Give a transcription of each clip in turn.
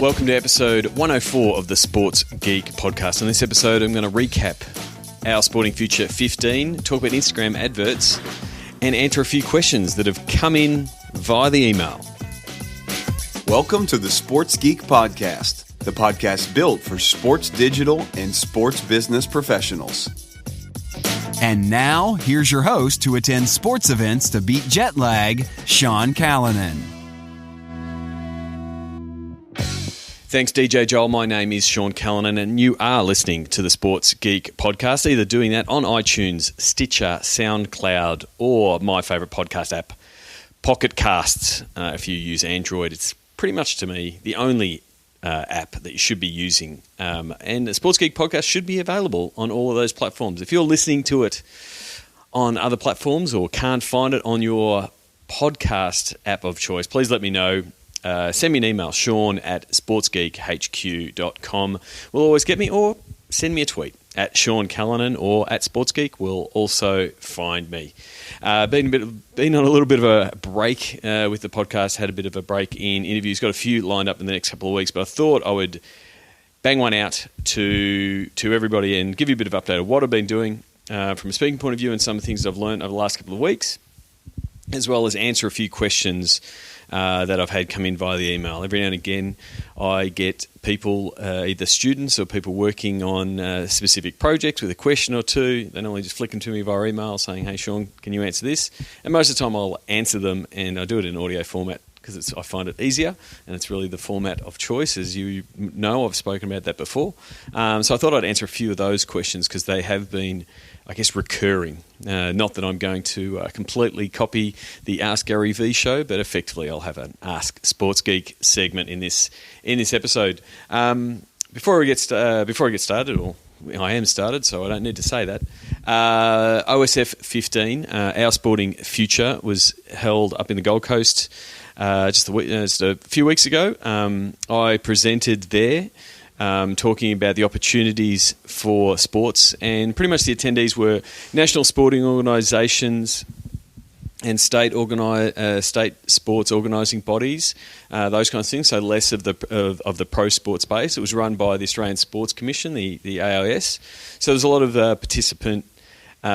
Welcome to episode 104 of the Sports Geek podcast. On this episode, I'm going to recap our Sporting Future 15, talk about Instagram adverts, and answer a few questions that have come in via the email. Welcome to the Sports Geek podcast, the podcast built for sports digital and sports business professionals. And now, here's your host who attends sports events to beat jet lag, Sean Callanan. Thanks, DJ Joel. My name is Sean Callanan, and you are listening to the Sports Geek podcast, either doing that on iTunes, Stitcher, SoundCloud, or my favourite podcast app, Pocket Casts. If you use Android, it's pretty much, to me, the only app that you should be using. And the Sports Geek podcast should be available on all of those platforms. If you're listening to it on other platforms or can't find it on your podcast app of choice, please let me know. Send me an email, sean@sportsgeekhq.com will always get me, or send me a tweet at Sean Callanan or at SportsGeek will also find me. Been on a little bit of a break with the podcast, had a bit of a break in interviews, got a few lined up in the next couple of weeks, but I thought I would bang one out to everybody and give you a bit of update of what I've been doing from a speaking point of view and some of the things that I've learned over the last couple of weeks, as well as answer a few questions that I've had come in via the email. Every now and again, I get people, either students or people working on specific projects with a question or two. They normally just flick them to me via email saying, "Hey, Sean, can you answer this?" And most of the time I'll answer them, and I do it in audio format because I find it easier, and it's really the format of choice. As you know, I've spoken about that before. So I thought I'd answer a few of those questions because they have been, I guess, recurring. Not that I'm going to completely copy the Ask Gary V show, but effectively I'll have an Ask Sports Geek segment in this episode. Before I get started, or I am started, so I don't need to say that. OSF 15, Our Sporting Future, was held up in the Gold Coast just a few weeks ago. I presented there. Talking about the opportunities for sports, and pretty much the attendees were national sporting organisations and state sports organising bodies, those kinds of things. So less of the pro sports space. It was run by the Australian Sports Commission, the AIS. So there's a lot of participant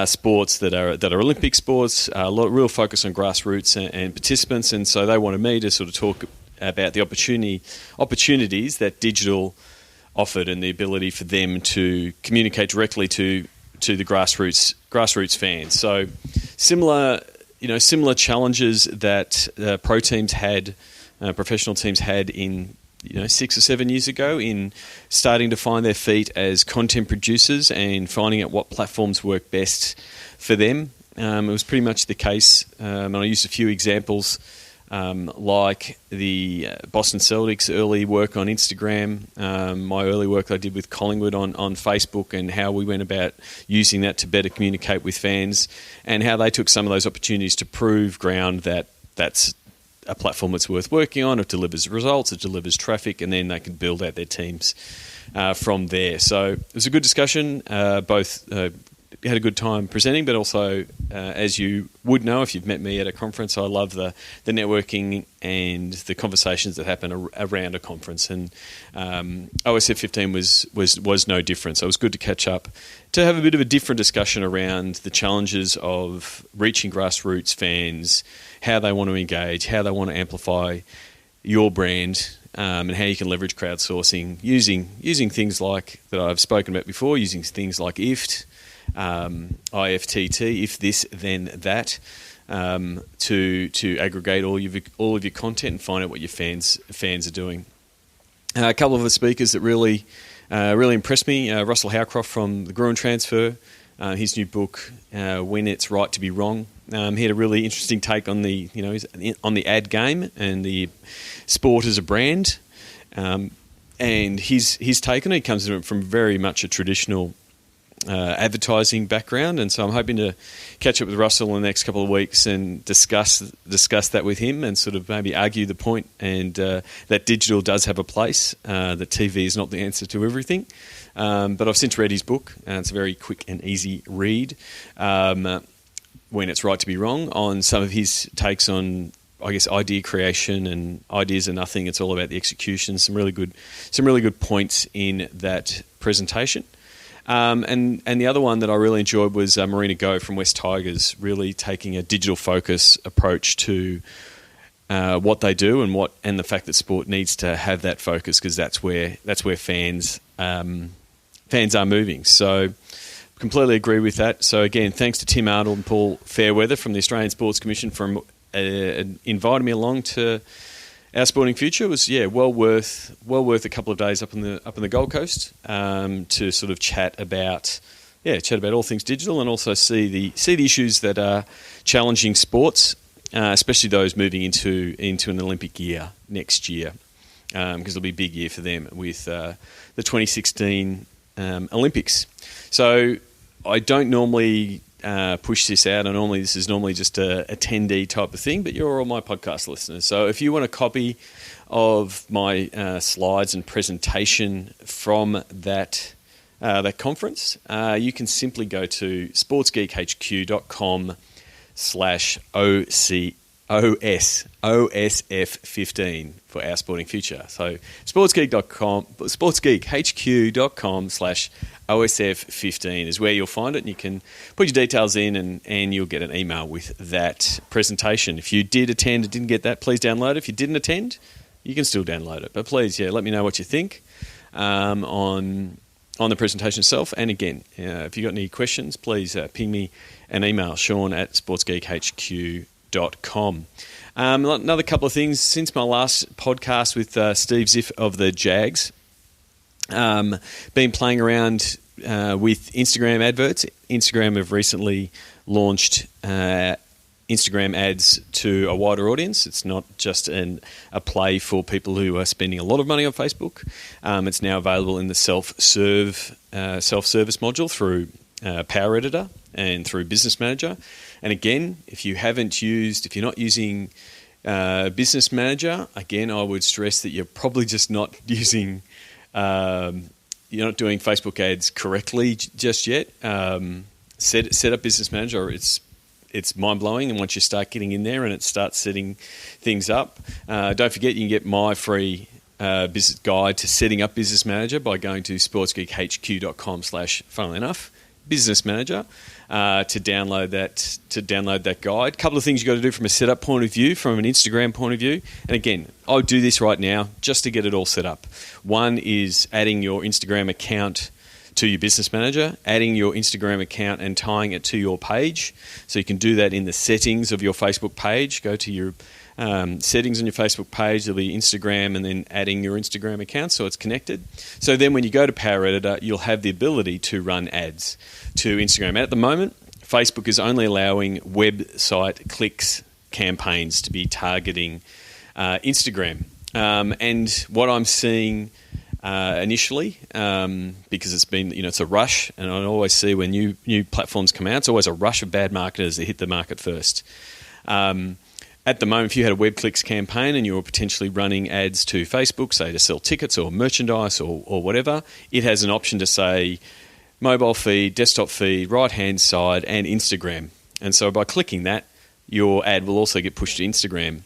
sports that are Olympic sports. Real focus on grassroots and participants, and so they wanted me to sort of talk about the opportunities that digital offered and the ability for them to communicate directly to the grassroots fans. So similar challenges that pro teams had, professional teams had in 6 or 7 years ago in starting to find their feet as content producers and finding out what platforms work best for them. It was pretty much the case, and I used a few examples. Like the Boston Celtics' early work on Instagram, my early work I did with Collingwood on Facebook, and how we went about using that to better communicate with fans, and how they took some of those opportunities to prove ground that that's a platform that's worth working on. It delivers results, it delivers traffic, and then they can build out their teams from there. So it was a good discussion. Both had a good time presenting, but also, as you would know if you've met me at a conference, I love the networking and the conversations that happen around a conference, and OSF 15 was no different. So it was good to catch up, to have a bit of a different discussion around the challenges of reaching grassroots fans, how they want to engage, how they want to amplify your brand, and how you can leverage crowdsourcing using things like that I've spoken about before, using things like IFT, IFTT, if this then that, to aggregate all of your content and find out what your fans are doing. A couple of the speakers that really impressed me: Russell Howcroft from the Gruen Transfer, his new book "When It's Right to Be Wrong." He had a really interesting take on the ad game and the sport as a brand, and his take on it comes from very much a traditional advertising background, and so I'm hoping to catch up with Russell in the next couple of weeks and discuss that with him, and sort of maybe argue the point, and that digital does have a place, that TV is not the answer to everything, but I've since read his book, and it's a very quick and easy read, When It's Right to Be Wrong, on some of his takes on I guess, idea creation, and ideas are nothing. It's all about the execution. Some really good points in that presentation. And the other one that I really enjoyed was Marina Go from West Tigers, really taking a digital focus approach to what they do and the fact that sport needs to have that focus, because that's where fans are moving. So completely agree with that. So again, thanks to Tim Arnold and Paul Fairweather from the Australian Sports Commission for inviting me along to Our Sporting Future. It was well worth a couple of days up in the Gold Coast to sort of chat about all things digital, and also see the issues that are challenging sports, especially those moving into an Olympic year next year, because it'll be a big year for them with the 2016 Olympics. So I don't normally push this out. This is normally just a attendee type of thing, but you're all my podcast listeners. So if you want a copy of my slides and presentation from that conference, you can simply go to sportsgeekhq.com/OSF15 for Our Sporting Future. So sportsgeekhq.com/OSF15 is where you'll find it, and you can put your details in and you'll get an email with that presentation. If you did attend and didn't get that, please download it. If you didn't attend, you can still download it. But please, let me know what you think on the presentation itself. And again, if you've got any questions, please ping me an email, sean@sportsgeekhq.com. Another couple of things. Since my last podcast with Steve Ziff of the Jags, been playing around with Instagram adverts. Instagram have recently launched Instagram ads to a wider audience. It's not just a play for people who are spending a lot of money on Facebook. It's now available in the self-service module through Power Editor and through Business Manager. And again, if you're not using Business Manager, again, I would stress that you're probably just not using. You're not doing Facebook ads correctly just yet. Set up Business Manager. It's mind-blowing, and once you start getting in there and it starts setting things up, don't forget you can get my free business guide to setting up Business Manager by going to sportsgeekhq.com/funnily enough Business Manager to download that guide. A couple of things you've got to do from a setup point of view, from an Instagram point of view. And again, I'll do this right now just to get it all set up. One is adding your Instagram account to your Business Manager, adding your Instagram account and tying it to your page. So you can do that in the settings of your Facebook page. Go to your settings on your Facebook page, there'll be Instagram, and then adding your Instagram account so it's connected. So then when you go to Power Editor, you'll have the ability to run ads to Instagram. At the moment, Facebook is only allowing website clicks campaigns to be targeting Instagram. And what I'm seeing initially, because it's been, it's a rush, and I always see when new platforms come out, it's always a rush of bad marketers that hit the market first. At the moment, if you had a web clicks campaign and you were potentially running ads to Facebook, say to sell tickets or merchandise or whatever, it has an option to say mobile feed, desktop feed, right-hand side, and Instagram. And so by clicking that, your ad will also get pushed to Instagram.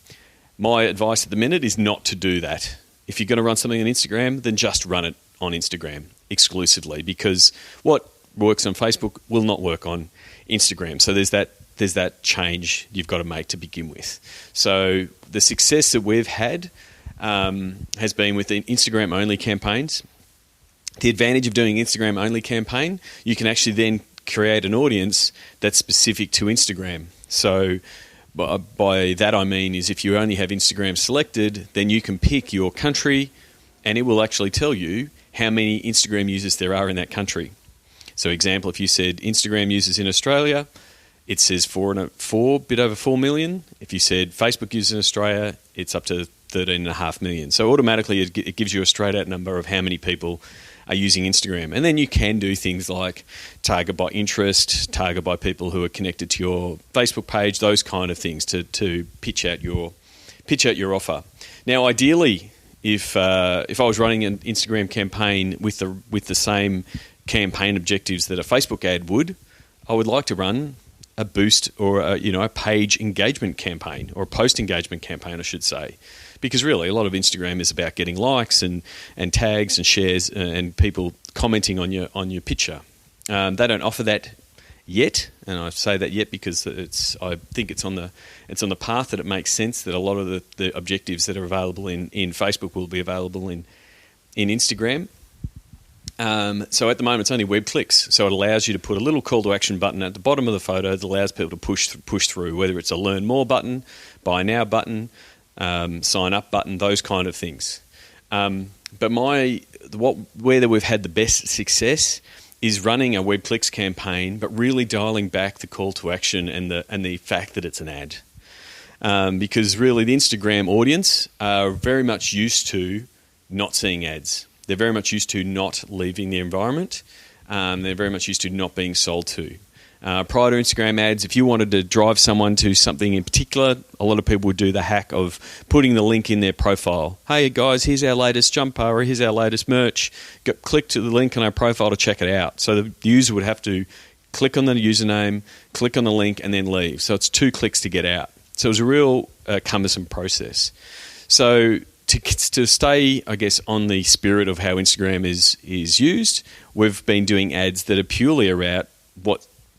My advice at the minute is not to do that. If you're going to run something on Instagram, then just run it on Instagram exclusively, because what works on Facebook will not work on Instagram. So there's that change you've got to make to begin with. So the success that we've had has been with the Instagram-only campaigns. The advantage of doing Instagram-only campaign, you can actually then create an audience that's specific to Instagram. So by that I mean is if you only have Instagram selected, then you can pick your country and it will actually tell you how many Instagram users there are in that country. So example, if you said Instagram users in Australia, it says bit over 4 million. If you said Facebook users in Australia, it's up to 13.5 million. So automatically it gives you a straight out number of how many people are using Instagram. And then you can do things like target by interest, target by people who are connected to your Facebook page, those kind of things to pitch out your offer. Now, ideally, if I was running an Instagram campaign with the same campaign objectives that a Facebook ad would, I would like to run a boost or a page engagement campaign, or a post engagement campaign, I should say. Because really, a lot of Instagram is about getting likes and tags and shares and people commenting on your picture. They don't offer that yet, and I say that yet because I think it's on the path that it makes sense that a lot of the objectives that are available in Facebook will be available in Instagram. So at the moment, it's only web clicks. So it allows you to put a little call to action button at the bottom of the photo that allows people to push through, whether it's a learn more button, buy now button, sign up button, those kind of things. But where we've had the best success is running a web clicks campaign, but really dialing back the call to action and the fact that it's an ad. Because really the Instagram audience are very much used to not seeing ads. They're very much used to not leaving the environment. They're very much used to not being sold to. Prior to Instagram ads, if you wanted to drive someone to something in particular, a lot of people would do the hack of putting the link in their profile. Hey guys, here's our latest jumper, or here's our latest merch. Click to the link in our profile to check it out. So the user would have to click on the username, click on the link, and then leave. So it's 2 clicks to get out. So it was a real cumbersome process. So to stay, I guess, on the spirit of how Instagram is used, we've been doing ads that are purely about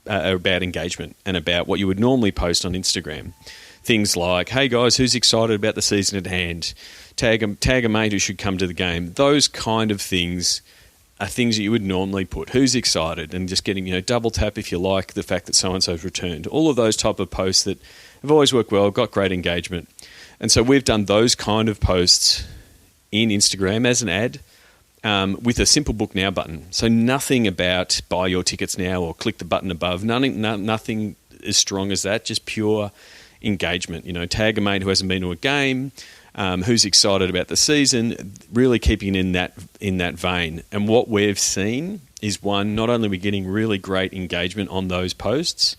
about engagement and about what you would normally post on Instagram. Things like, hey guys, who's excited about the season at hand? Tag a mate who should come to the game. Those kind of things are things that you would normally put. Who's excited? And just getting, double tap if you like the fact that so-and-so's returned. All of those type of posts that have always worked well, got great engagement. And so we've done those kind of posts in Instagram as an ad, with a simple book now button. So nothing about buy your tickets now or click the button above. Nothing as strong as that, just pure engagement. Tag a mate who hasn't been to a game, who's excited about the season, really keeping in that vein. And what we've seen is, one, not only are we getting really great engagement on those posts,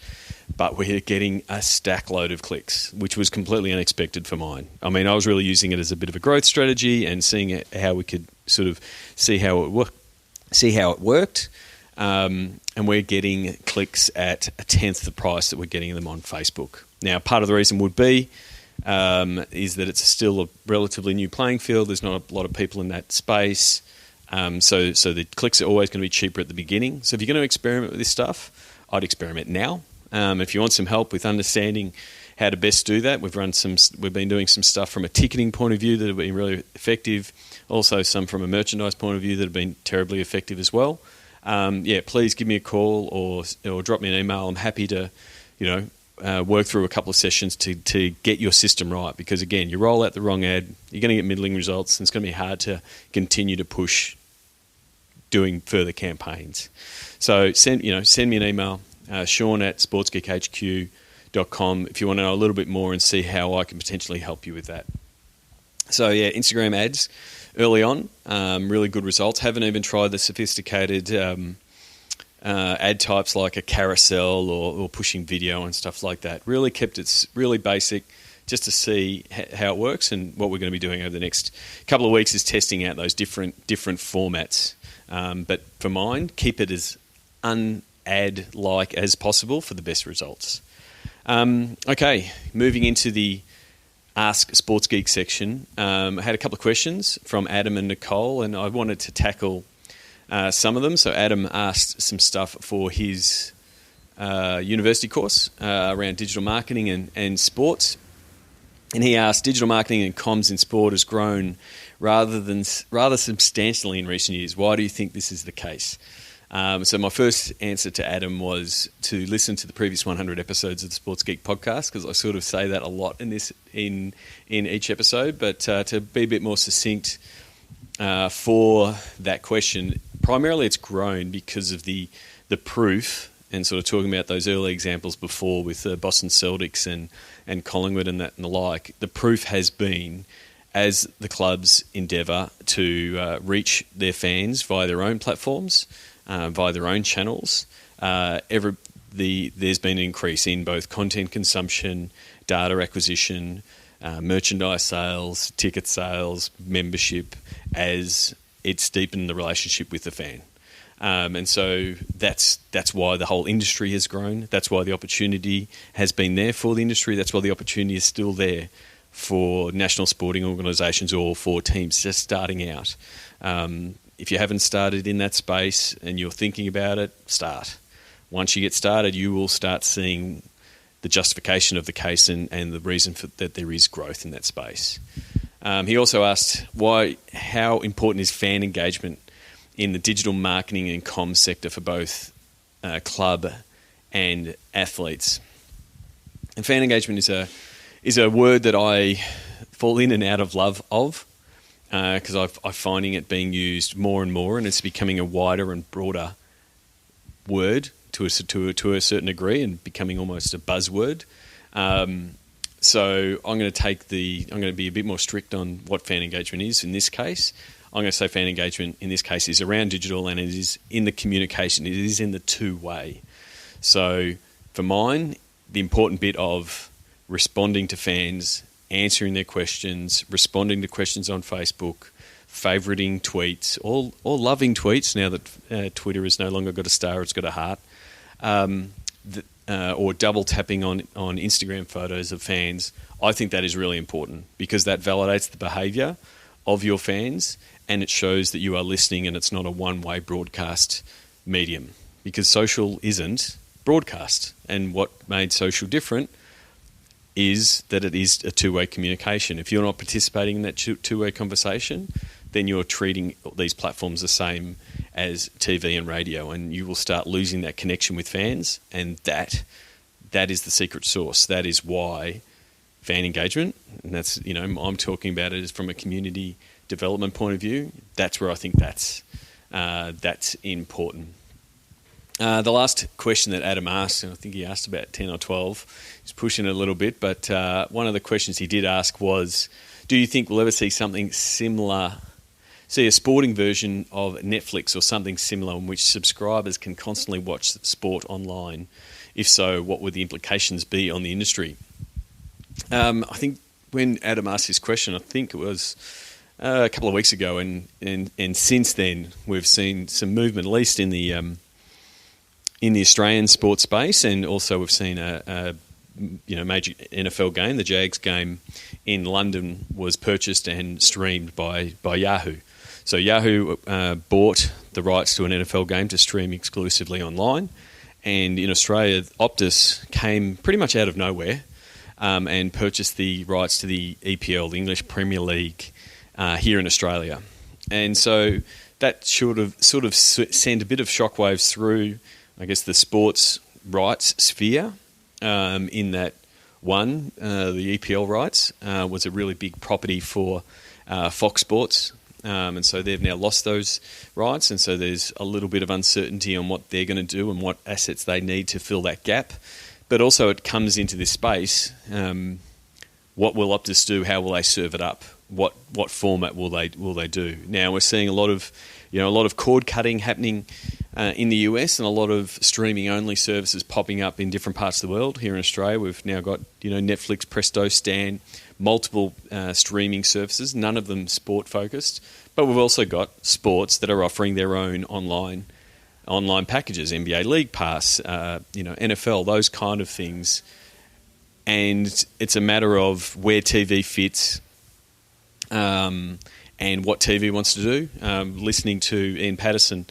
but we're getting a stack load of clicks, which was completely unexpected for mine. I mean, I was really using it as a bit of a growth strategy and seeing how we could sort of see how it worked. And we're getting clicks at a tenth the price that we're getting them on Facebook. Now, part of the reason would be is that it's still a relatively new playing field. There's not a lot of people in that space. So the clicks are always going to be cheaper at the beginning. So if you're going to experiment with this stuff, I'd experiment now. If you want some help with understanding how to best do that, we've been doing some stuff from a ticketing point of view that have been really effective. Also, some from a merchandise point of view that have been terribly effective as well. Please give me a call or drop me an email. I'm happy to, work through a couple of sessions to get your system right. Because again, you roll out the wrong ad, you're going to get middling results, and it's going to be hard to continue to push doing further campaigns. So send me an email. Sean at sportsgeekhq.com if you want to know a little bit more and see how I can potentially help you with that. So Instagram ads early on, really good results. Haven't even tried the sophisticated ad types like a carousel or pushing video and stuff like that. Really kept it really basic just to see how it works, and what we're going to be doing over the next couple of weeks is testing out those different formats. But for mine, keep it as ad-like as possible for the best results. Okay, moving into the Ask Sports Geek section. I had a couple of questions from Adam and Nicole, and I wanted to tackle some of them. So Adam asked some stuff for his university course around digital marketing and sports. And he asked, digital marketing and comms in sport has grown rather substantially in recent years. Why do you think this is the case? So my first answer to Adam was to listen to the previous 100 episodes of the Sports Geek podcast, because I sort of say that a lot in each episode. But to be a bit more succinct for that question, primarily it's grown because of the proof, and sort of talking about those early examples before with the Boston Celtics and Collingwood and the like. The proof has been, as the clubs endeavour to reach their fans via their own platforms, via their own channels, there's been an increase in both content consumption, data acquisition, merchandise sales, ticket sales, membership, as it's deepened the relationship with the fan. And so that's why the whole industry has grown. That's why the opportunity has been there for the industry. That's why the opportunity is still there for national sporting organisations or for teams just starting out. If you haven't started in that space and you're thinking about it, start. Once you get started, you will start seeing the justification of the case and the reason that there is growth in that space. He also asked how important is fan engagement in the digital marketing and comms sector for both club and athletes. And fan engagement is a word that I fall in and out of love of, because I'm finding it being used more and more, and it's becoming a wider and broader word to a certain degree, and becoming almost a buzzword. So I'm going to be a bit more strict on what fan engagement is in this case. I'm going to say fan engagement in this case is around digital, and it is in the communication. It is in the two-way. So for mine, the important bit of responding to fans, answering their questions, responding to questions on Facebook, favoriting tweets, or loving tweets now that Twitter has no longer got a star, it's got a heart, or double tapping on Instagram photos of fans. I think that is really important because that validates the behaviour of your fans, and it shows that you are listening and it's not a one-way broadcast medium, because social isn't broadcast. And what made social different is that it is a two-way communication. If you're not participating in that two-way conversation, then you're treating these platforms the same as TV and radio, and you will start losing that connection with fans, and that is the secret sauce. That is why fan engagement, and that's, I'm talking about it as from a community development point of view. That's where I think that's important. The last question that Adam asked, and I think he asked about 10 or 12, he's pushing it a little bit, but one of the questions he did ask was, do you think we'll ever see something similar, see a sporting version of Netflix or something similar in which subscribers can constantly watch sport online? If so, what would the implications be on the industry? I think when Adam asked this question, I think it was a couple of weeks ago, and since then we've seen some movement, at least in the Australian sports space, and also we've seen a major NFL game. The Jags game in London was purchased and streamed by Yahoo. So Yahoo bought the rights to an NFL game to stream exclusively online, and in Australia, Optus came pretty much out of nowhere and purchased the rights to the EPL, the English Premier League, here in Australia. And so that sort of sent a bit of shockwaves through, I guess, the sports rights sphere, in that one, the EPL rights was a really big property for Fox Sports, and so they've now lost those rights, and so there's a little bit of uncertainty on what they're going to do and what assets they need to fill that gap. But also it comes into this space, what will Optus do? How will they serve it up? What format will they do? Now we're seeing a lot of cord cutting happening in the US, and a lot of streaming only services popping up in different parts of the world. Here in Australia, we've now got Netflix, Presto, Stan, multiple streaming services, none of them sport focused, but we've also got sports that are offering their own online packages, NBA League Pass, NFL, those kind of things. And it's a matter of where TV fits, and what TV wants to do. Listening to Ian Patterson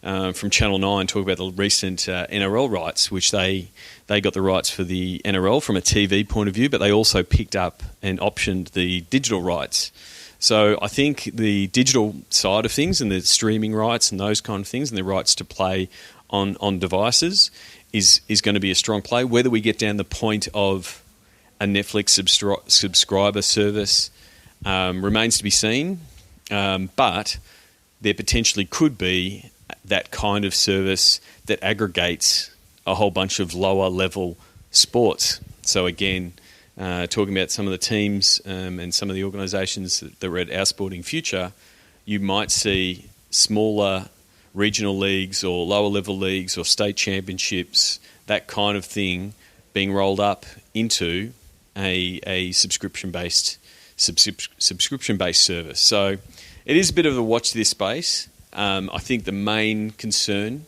from Channel 9 talk about the recent NRL rights, which they got the rights for the NRL from a TV point of view, but they also picked up and optioned the digital rights. So I think the digital side of things and the streaming rights and those kind of things and the rights to play on devices is going to be a strong play. Whether we get down the point of a Netflix subscriber service remains to be seen, but there potentially could be that kind of service that aggregates a whole bunch of lower level sports. So again, talking about some of the teams and some of the organisations that were at Our Sporting Future, you might see smaller regional leagues or lower level leagues or state championships, that kind of thing, being rolled up into a subscription-based service. So it is a bit of a watch this space. I think the main concern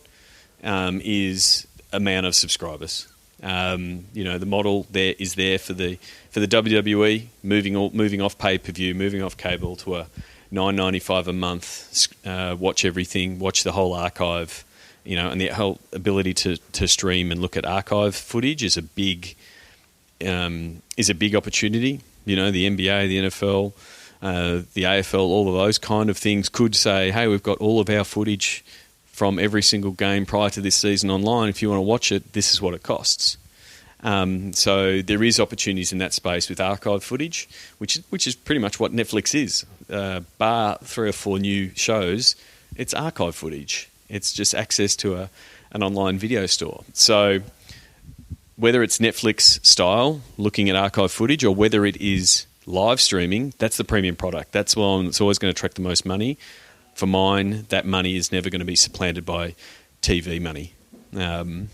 is amount of subscribers. The model there is there for the WWE moving off pay-per-view, moving off cable to a $9.95 a month. Watch everything, watch the whole archive. And the whole ability to stream and look at archive footage is a big opportunity. The NBA, the NFL, the AFL, all of those kind of things could say, hey, we've got all of our footage from every single game prior to this season online. If you want to watch it, this is what it costs. So there is opportunities in that space with archive footage, which is pretty much what Netflix is. Bar 3 or 4 new shows, it's archive footage. It's just access to an online video store. So whether it's Netflix style, looking at archive footage, or whether it is live streaming, that's the premium product. That's one that's always going to attract the most money. For mine, that money is never going to be supplanted by TV money. And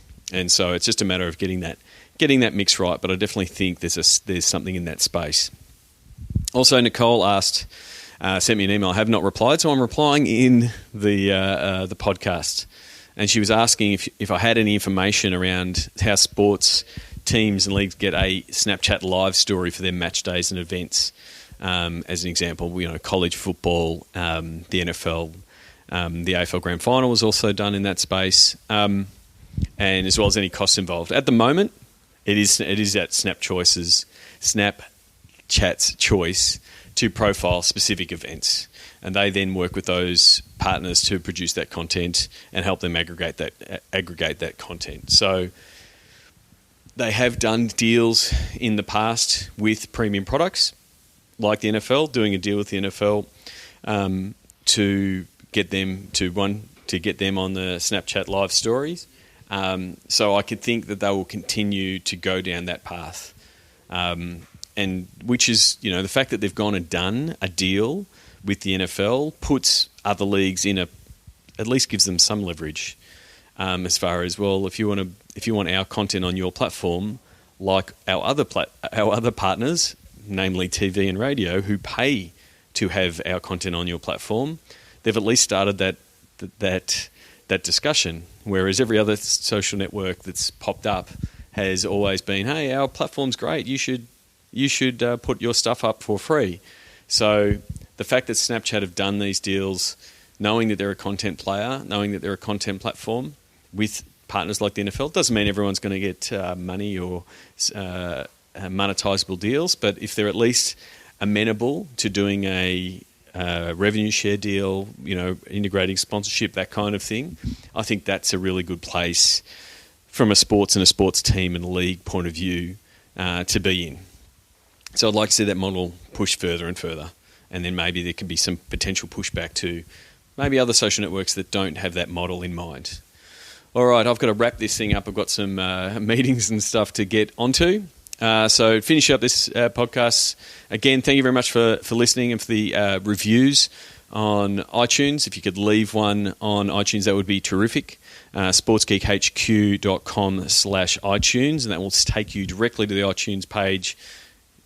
so it's just a matter of getting that mix right. But I definitely think there's something in that space. Also, Nicole sent me an email. I have not replied, so I'm replying in the podcast. And she was asking if I had any information around how sports teams and leagues get a Snapchat live story for their match days and events. As an example, college football, the NFL, the AFL Grand Final was also done in that space, and as well as any costs involved. At the moment, it is at Snapchat's choice to profile specific events, and they then work with those partners to produce that content and help them aggregate that content. So they have done deals in the past with premium products, like the NFL, doing a deal with the NFL to get them on the Snapchat live stories. So I could think that they will continue to go down that path. And which is, the fact that they've gone and done a deal with the NFL puts other leagues at least gives them some leverage. As far as, well, if you want our content on your platform, like our other partners, namely TV and radio, who pay to have our content on your platform, they've at least started that discussion. Whereas every other social network that's popped up has always been, hey, our platform's great, you should put your stuff up for free. So the fact that Snapchat have done these deals, knowing that they're a content player, knowing that they're a content platform with partners like the NFL, doesn't mean everyone's going to get money or monetizable deals. But if they're at least amenable to doing a revenue share deal, integrating sponsorship, that kind of thing, I think that's a really good place from a sports and a sports team and league point of view to be in. So I'd like to see that model push further and further, and then maybe there could be some potential pushback to maybe other social networks that don't have that model in mind. All right, I've got to wrap this thing up. I've got some meetings and stuff to get onto. So finish up this podcast. Again, thank you very much for listening and for the reviews on iTunes. If you could leave one on iTunes, that would be terrific. sportsgeekhq.com/iTunes, and that will take you directly to the iTunes page.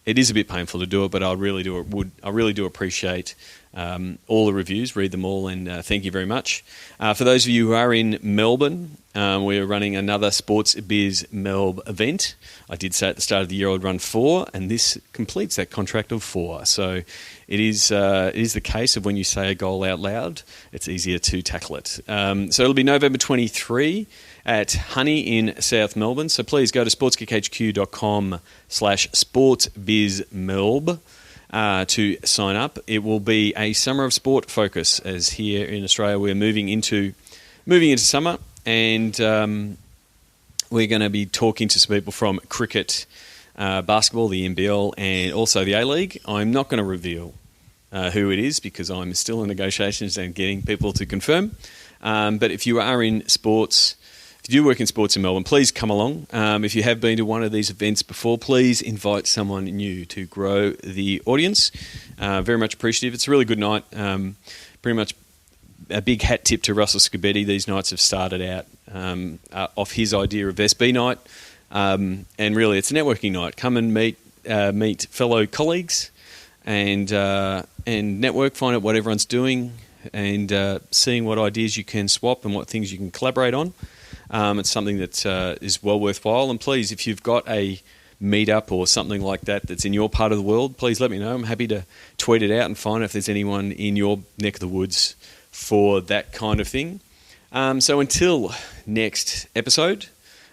It is a bit painful to do it, but I really do appreciate all the reviews. Read them all, and thank you very much. For those of you who are in Melbourne, we're running another Sports Biz Melb event. I did say at the start of the year I'd run 4, and this completes that contract of 4. So it is the case of when you say a goal out loud, it's easier to tackle it. So it'll be November 23 at Honey in South Melbourne. So please go to sportsgeekhq.com/sportsbizmelb to sign up. It will be a summer of sport focus, as here in Australia we're moving into summer, and we're going to be talking to some people from cricket, basketball, the NBL, and also the A-League. I'm not going to reveal who it is because I'm still in negotiations and getting people to confirm. But if you are in sports, if you do work in sports in Melbourne, please come along. If you have been to one of these events before, please invite someone new to grow the audience. Very much appreciative. It's a really good night. Pretty much a big hat tip to Russell Scabetti. These nights have started out off his idea of SB night. And really, it's a networking night. Come and meet fellow colleagues and network, find out what everyone's doing, and seeing what ideas you can swap and what things you can collaborate on. It's something that is well worthwhile. And please, if you've got a meetup or something like that that's in your part of the world, please let me know. I'm happy to tweet it out and find if there's anyone in your neck of the woods for that kind of thing. So until next episode,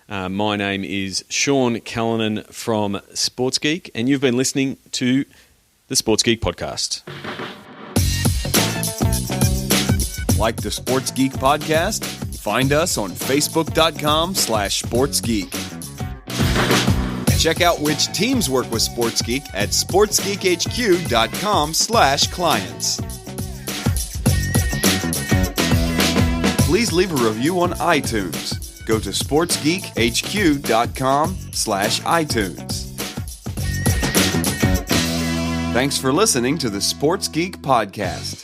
my name is Sean Callanan from Sports Geek, and you've been listening to the Sports Geek Podcast. Like the Sports Geek Podcast? Find us on Facebook.com/SportsGeek. Check out which teams work with Sports Geek at SportsGeekHQ.com/clients. Please leave a review on iTunes. Go to SportsGeekHQ.com/iTunes. Thanks for listening to the Sports Geek Podcast.